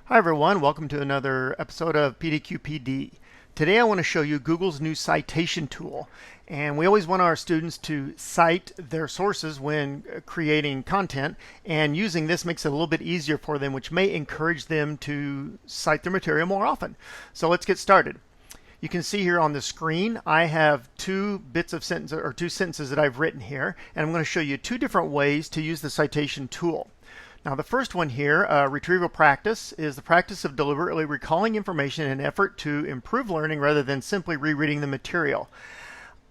Hi everyone, welcome to another episode of PDQPD. Today I want to show you Google's new citation tool. And we always want our students to cite their sources when creating content, and using this makes it a little bit easier for them, which may encourage them to cite their material more often. So let's get started. You can see here on the screen I have two sentences that I've written here, and I'm going to show you two different ways to use the citation tool. Now the first one here, retrieval practice, is the practice of deliberately recalling information in an effort to improve learning rather than simply rereading the material.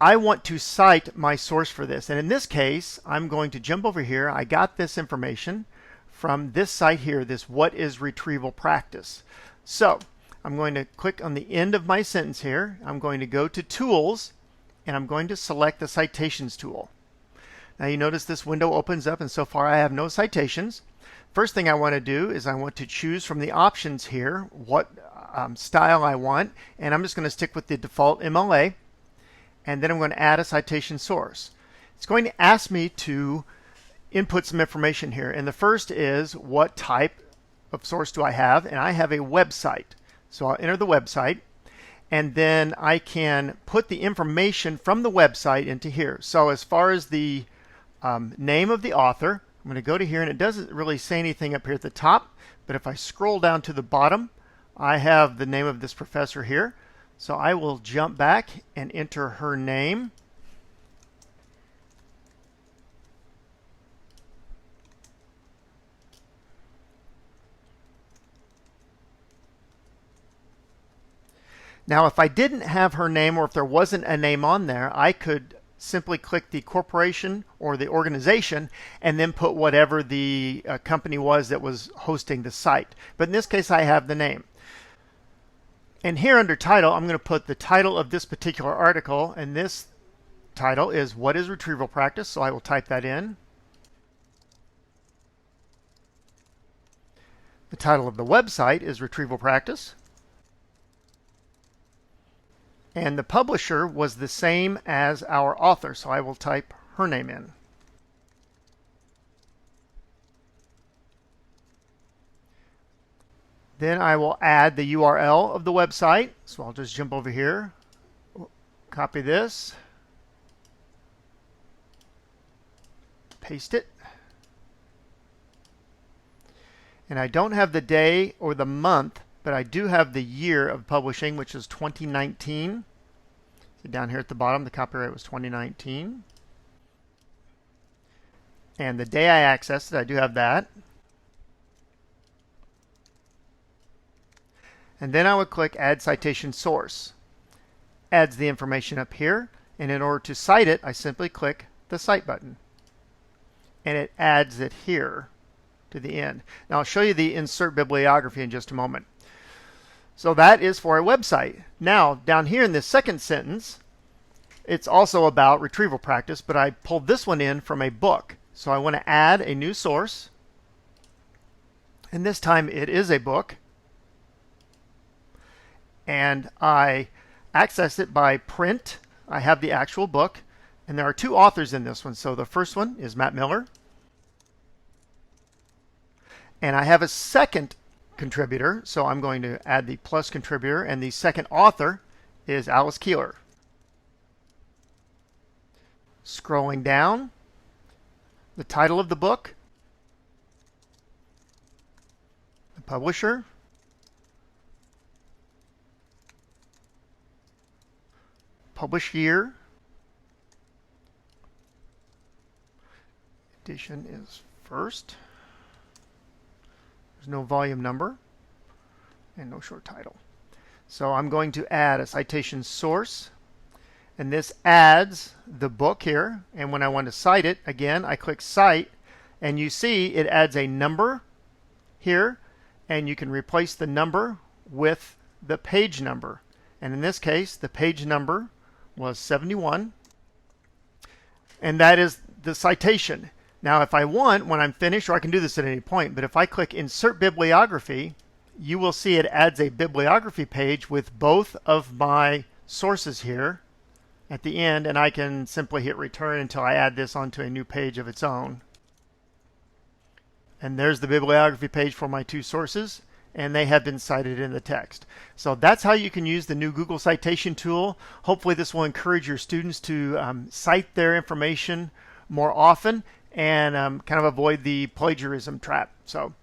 I want to cite my source for this, and in this case I'm going to jump over here. I got this information from this site here, this What is Retrieval Practice. So I'm going to click on the end of my sentence here. I'm going to go to Tools, and I'm going to select the Citations tool. Now you notice this window opens up, and so far I have no citations. First thing I want to do is I want to choose from the options here what style I want, and I'm just going to stick with the default MLA, and then I'm going to add a citation source. It's going to ask me to input some information here, and the first is what type of source do I have, and I have a website. So I'll enter the website, and then I can put the information from the website into here. So as far as the name of the author, I'm going to go to here, and it doesn't really say anything up here at the top, but if I scroll down to the bottom, I have the name of this professor here. So I will jump back and enter her name. Now if I didn't have her name, or if there wasn't a name on there, I could simply click the corporation or the organization and then put whatever the company was that was hosting the site. But in this case I have the name. And here under title I'm going to put the title of this particular article, and this title is What is Retrieval Practice? So I will type that in. The title of the website is Retrieval Practice. And the publisher was the same as our author, so I will type her name in. Then I will add the URL of the website. So I'll just jump over here, copy this, paste it. And I don't have the day or the month, but I do have the year of publishing, which is 2019. So down here at the bottom, the copyright was 2019. And the day I accessed it, I do have that. And then I would click Add Citation Source. Adds the information up here, and in order to cite it, I simply click the Cite button. And it adds it here to the end. Now I'll show you the insert bibliography in just a moment. So that is for a website. Now down here in this second sentence, it's also about retrieval practice, but I pulled this one in from a book. So I want to add a new source, and this time it is a book. And I access it by print. I have the actual book, and there are two authors in this one. So the first one is Matt Miller, and I have a second contributor, so I'm going to add the plus contributor, and the second author is Alice Keeler. Scrolling down, the title of the book, the publisher, published year, edition is first. There's no volume number and no short title. So I'm going to add a citation source, and this adds the book here. And when I want to cite it, again, I click Cite, and you see it adds a number here, and you can replace the number with the page number. And in this case, the page number was 71, and that is the citation. Now if I want, when I'm finished, or I can do this at any point, but if I click Insert Bibliography, you will see it adds a bibliography page with both of my sources here at the end, and I can simply hit return until I add this onto a new page of its own. And there's the bibliography page for my two sources. and they have been cited in the text. So that's how you can use the new Google Citation tool. Hopefully this will encourage your students to cite their information more often and kind of avoid the plagiarism trap. So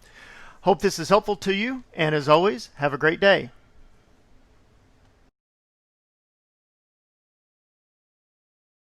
hope this is helpful to you, and as always, have a great day.